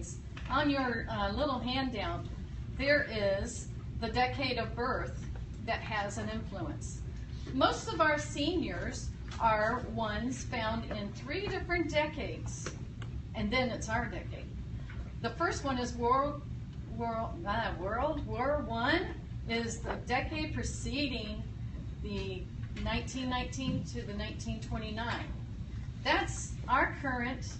decades. On your little handout, there is the decade of birth that has an influence. Most of our seniors are ones found in 3 different decades, and then it's our decade. The first one is World War I, is the decade preceding the 1919 to the 1929. That's our current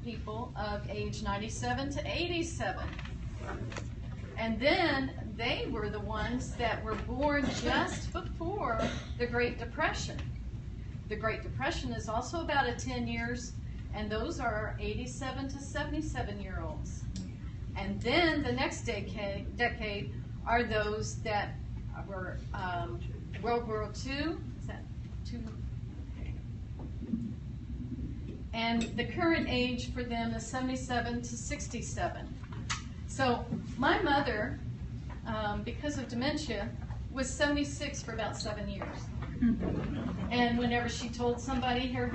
people of age 97 to 87. And then they were the ones that were born just before the Great Depression. The Great Depression is also about 10 years, and those are 87 to 77-year-olds. And then the next decade are those that were World War II. Is that two? And the current age for them is 77 to 67. So my mother, because of dementia, was 76 for about 7 years. And whenever she told somebody her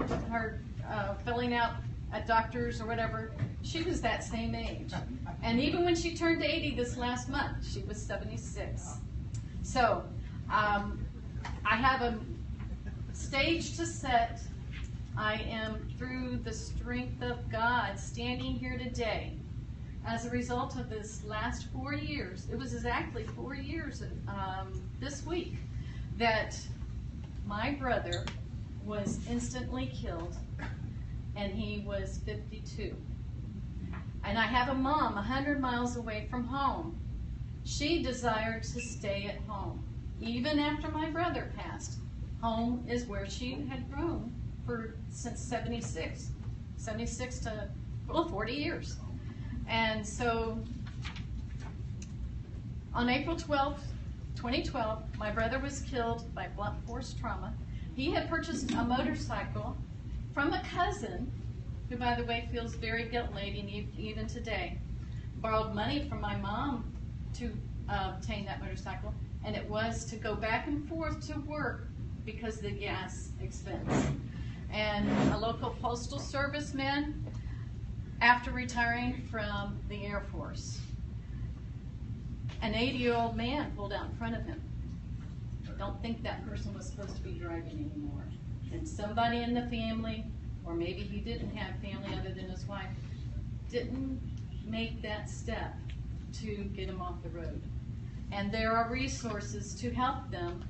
filling out at doctors or whatever, she was that same age. And even when she turned 80 this last month, she was 76. So I have a stage to set. I am, through the strength of God, standing here today as a result of this last 4 years. It was exactly 4 years this week that my brother was instantly killed, and he was 52. And I have a mom 100 miles away from home. She desired to stay at home. Even after my brother passed, home is where she had grown since 76 to, well, 40 years. And so on April 12th, 2012, my brother was killed by blunt force trauma. He had purchased a motorcycle from a cousin, who, by the way, feels very guilt-laden even today. Borrowed money from my mom to obtain that motorcycle, and it was to go back and forth to work because of the gas expense. And a local postal service man, after retiring from the Air Force, an 80-year-old man pulled out in front of him. Don't think that person was supposed to be driving anymore. And somebody in the family, or maybe he didn't have family other than his wife, didn't make that step to get him off the road. And there are resources to help them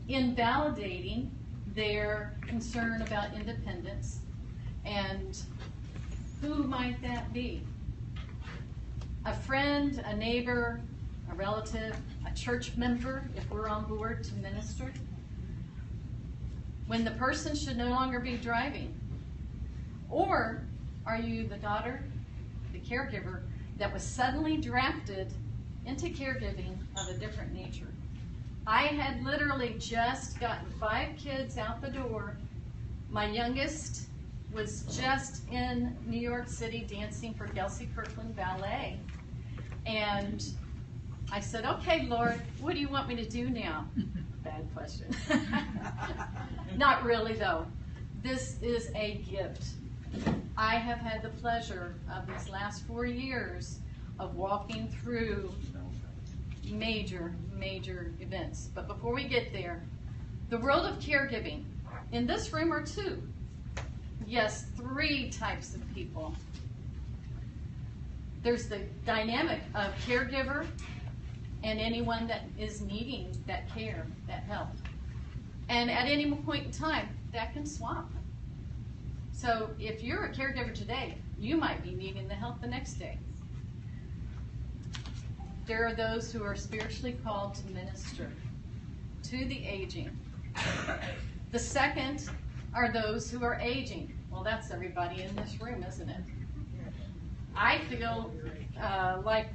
in validating their concern about independence. And who might that be? A friend, a neighbor, a relative, a church member, if we're on board to minister. When the person should no longer be driving. Or are you the daughter, the caregiver, that was suddenly drafted into caregiving of a different nature? I had literally just gotten 5 kids out the door. My youngest was just in New York City dancing for Kelsey Kirkland Ballet. And I said, okay, Lord, what do you want me to do now? Bad question. Not really, though. This is a gift. I have had the pleasure of these last 4 years of walking through major events. But before we get there, the world of caregiving. In this room are 2. Yes, 3 types of people. There's the dynamic of caregiver and anyone that is needing that care, that help. And at any point in time, that can swap. So if you're a caregiver today, you might be needing the help the next day. There are those who are spiritually called to minister to the aging. The second are those who are aging. Well, that's everybody in this room, isn't it? I feel like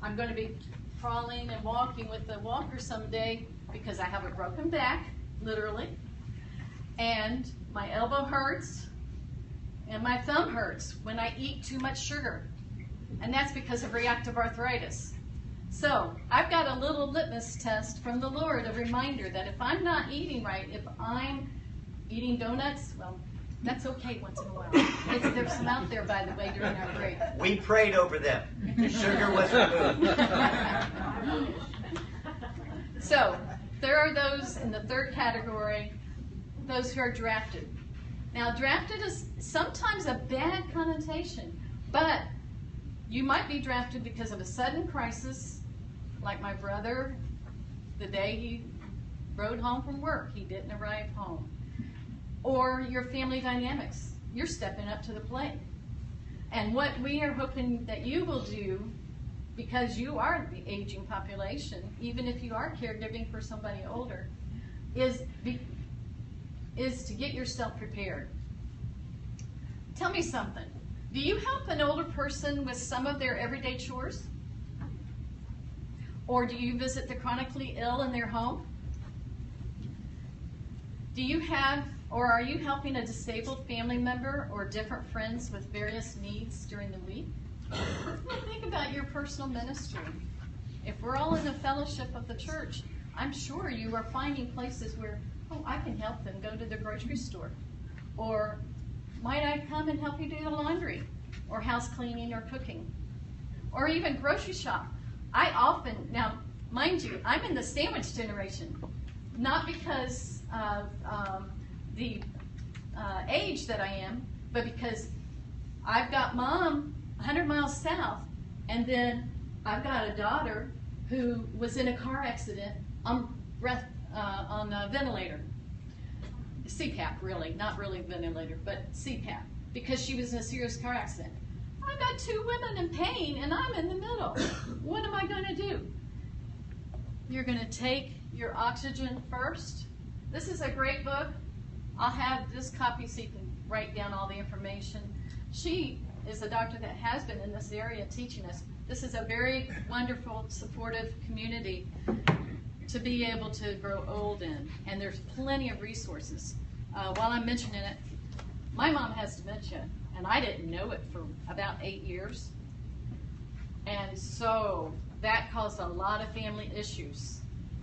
I'm going to be crawling and walking with a walker someday because I have a broken back, literally, and my elbow hurts, and my thumb hurts when I eat too much sugar. And that's because of reactive arthritis. So I've got a little litmus test from the Lord, a reminder that if I'm not eating right, if I'm eating donuts, well, That's okay once in a while. There's some out there, by the way, during our break. We prayed over them. The sugar was removed. So, there are those in the third category, those who are drafted. Now, drafted is sometimes a bad connotation, but you might be drafted because of a sudden crisis, like my brother, the day he rode home from work, he didn't arrive home. Or your family dynamics, you're stepping up to the plate. And what we are hoping that you will do, because you are the aging population, even if you are caregiving for somebody older, is to get yourself prepared. Tell me something. Do you help an older person with some of their everyday chores? Or do you visit the chronically ill in their home? Do you have, or are you helping a disabled family member or different friends with various needs during the week? Think about your personal ministry. If we're all in the fellowship of the church, I'm sure you are finding places where, oh, I can help them go to the grocery store. Or might I come and help you do the laundry? Or house cleaning or cooking? Or even grocery shop. I often, now mind you, I'm in the sandwich generation. Not because of the age that I am, but because I've got mom 100 miles south, and then I've got a daughter who was in a car accident on a ventilator. CPAP, really, not really ventilator, but CPAP, because she was in a serious car accident. I've got two women in pain, and I'm in the middle. What am I going to do? You're going to take your oxygen first. This is a great book. I'll have this copy so you can write down all the information. She is a doctor that has been in this area teaching us. This is a very wonderful, supportive community to be able to grow old in. And there's plenty of resources. While I'm mentioning it, my mom has dementia, and I didn't know it for about 8 years. And so that caused a lot of family issues.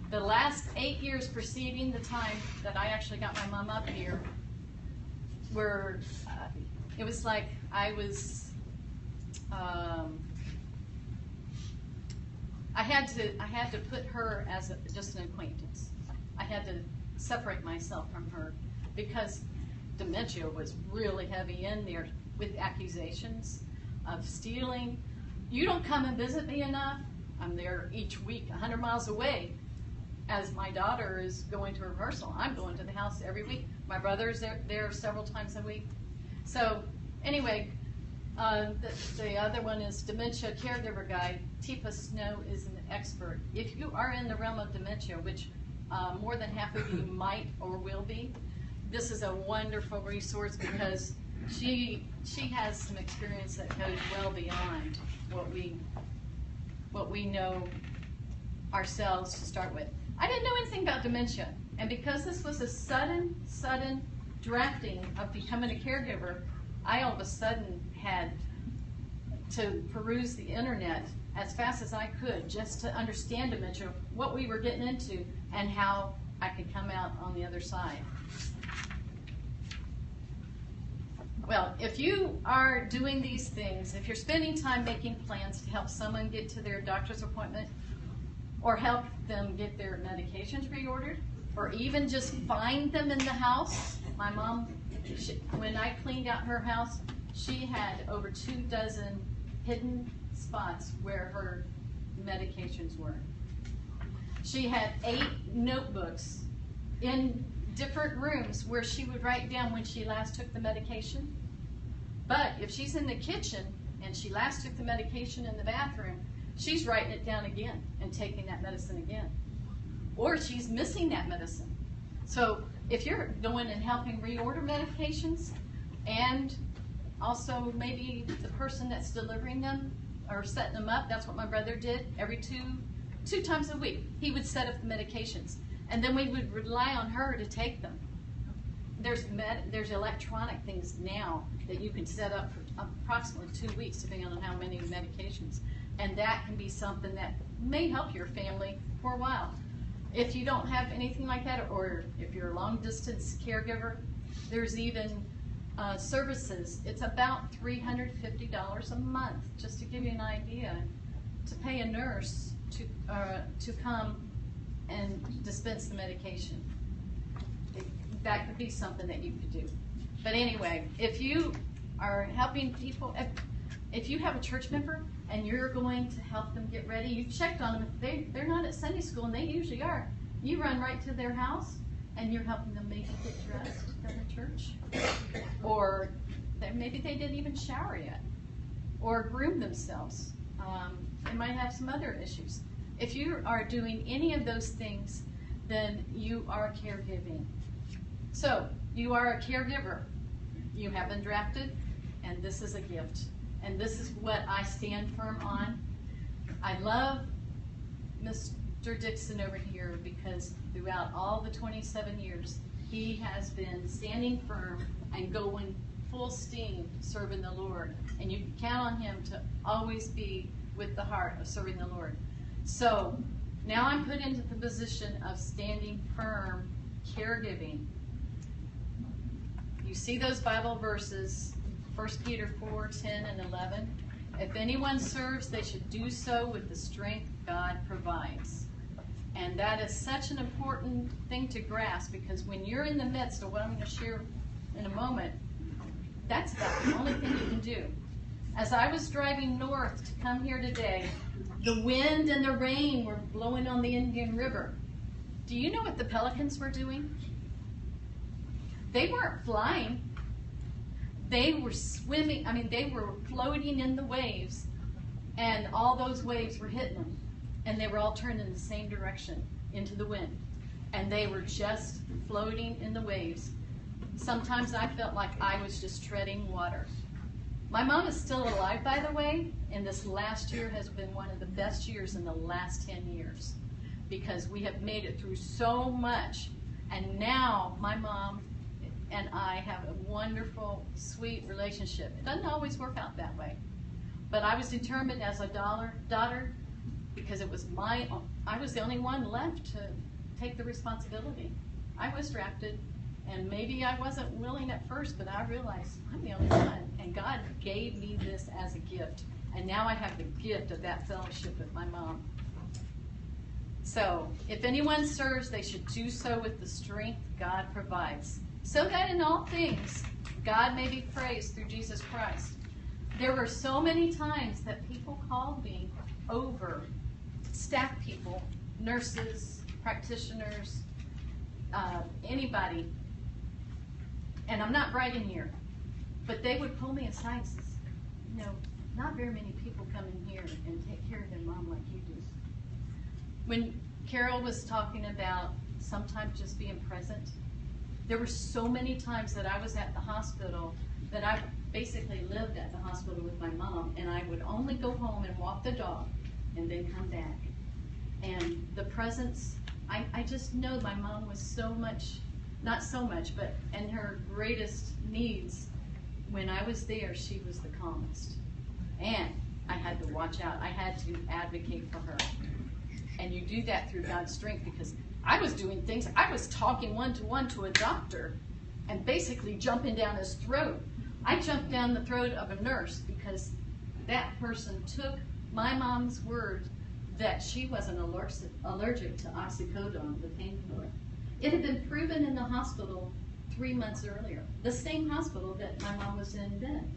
The last 8 years preceding the time that I actually got my mom up here were, it was like I was, I had to put her as just an acquaintance. I had to separate myself from her because dementia was really heavy in there with accusations of stealing. You don't come and visit me enough. I'm there each week, 100 miles away. As my daughter is going to rehearsal, I'm going to the house every week. My brother's there several times a week. So anyway, the other one is Dementia Caregiver Guide. Tifa Snow is an expert. If you are in the realm of dementia, which more than half of you might or will be, this is a wonderful resource because she has some experience that goes well beyond what we know ourselves to start with. I didn't know anything about dementia, and because this was a sudden drafting of becoming a caregiver, I all of a sudden had to peruse the internet as fast as I could just to understand dementia, what we were getting into, and how I could come out on the other side. Well, if you are doing these things, if you're spending time making plans to help someone get to their doctor's appointment, or help them get their medications reordered, or even just find them in the house. My mom, when I cleaned out her house, she had over 24 hidden spots where her medications were. She had 8 notebooks in different rooms where she would write down when she last took the medication. But if she's in the kitchen and she last took the medication in the bathroom, she's writing it down again and taking that medicine again. Or she's missing that medicine. So if you're going and helping reorder medications, and also maybe the person that's delivering them or setting them up, that's what my brother did every two times a week. He would set up the medications, and then we would rely on her to take them. There's electronic things now that you can set up for approximately 2 weeks, depending on how many medications. And that can be something that may help your family for a while. If you don't have anything like that, or if you're a long-distance caregiver, there's even services, it's about $350 a month, just to give you an idea, to pay a nurse to come and dispense the medication. That could be something that you could do. But anyway, if you are helping people, if you have a church member and you're going to help them get ready, you checked on them. If they're not at Sunday school, and they usually are, you run right to their house and you're helping them maybe get dressed for the church. Or maybe they didn't even shower yet. Or groom themselves. They might have some other issues. If you are doing any of those things, then you are caregiving. So, you are a caregiver. You have been drafted, and this is a gift. And this is what I stand firm on. I love Mr. Dixon over here because throughout all the 27 years, he has been standing firm and going full steam serving the Lord. And you can count on him to always be with the heart of serving the Lord. So, now I'm put into the position of standing firm, caregiving. You see those Bible verses, 1 Peter 4, 10, and 11. If anyone serves, they should do so with the strength God provides. And that is such an important thing to grasp, because when you're in the midst of what I'm going to share in a moment, that's about the only thing you can do. As I was driving north to come here today, the wind and the rain were blowing on the Indian River. Do you know what the pelicans were doing? They weren't flying. They were swimming. They were floating in the waves, and all those waves were hitting them, and they were all turned in the same direction into the wind, and they were just floating in the waves. Sometimes I felt like I was just treading water. My mom is still alive, by the way, and this last year has been one of the best years in the last 10 years, because we have made it through so much, and now my mom and I have a wonderful, sweet relationship. It doesn't always work out that way. But I was determined as a daughter, because it was I was the only one left to take the responsibility. I was drafted, and maybe I wasn't willing at first, but I realized I'm the only one. And God gave me this as a gift. And now I have the gift of that fellowship with my mom. So, if anyone serves, they should do so with the strength God provides, so that in all things, God may be praised through Jesus Christ. There were so many times that people called me over, staff people, nurses, practitioners, anybody, and I'm not bragging here, but they would pull me aside and say, not very many people come in here and take care of their mom like you do. When Carol was talking about sometimes just being present, there were so many times that I was at the hospital that I basically lived at the hospital with my mom, and I would only go home and walk the dog and then come back. And the presence, I just know my mom was so much, not so much, but in her greatest needs, when I was there, she was the calmest. And I had to watch out. I had to advocate for her. And you do that through God's strength, because I was doing things. I was talking one-to-one to a doctor and basically jumping down his throat. I jumped down the throat of a nurse because that person took my mom's word that she wasn't allergic to oxycodone, the painkiller. It had been proven in the hospital 3 months earlier, the same hospital that my mom was in then.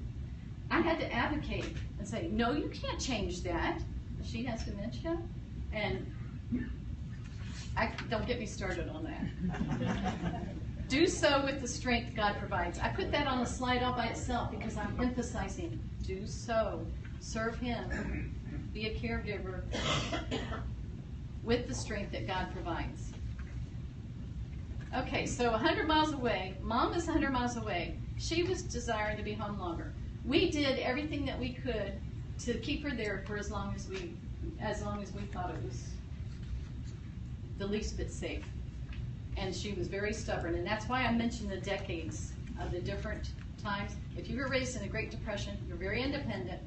I had to advocate and say, no, you can't change that. She has dementia, and don't get me started on that. Do so with the strength God provides. I put that on the slide all by itself because I'm emphasizing, do so, serve Him, be a caregiver with the strength that God provides. Okay, so 100 miles away, Mom is 100 miles away. She was desiring to be home longer. We did everything that we could to keep her there for as long as we thought it was the least bit safe. And she was very stubborn, and that's why I mentioned the decades of the different times. If you were raised in the Great Depression, you're very independent,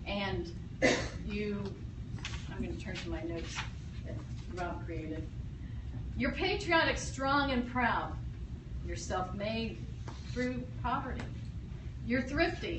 and I'm going to turn to my notes that Rob created. You're patriotic, strong, and proud. You're self-made, through poverty. You're thrifty.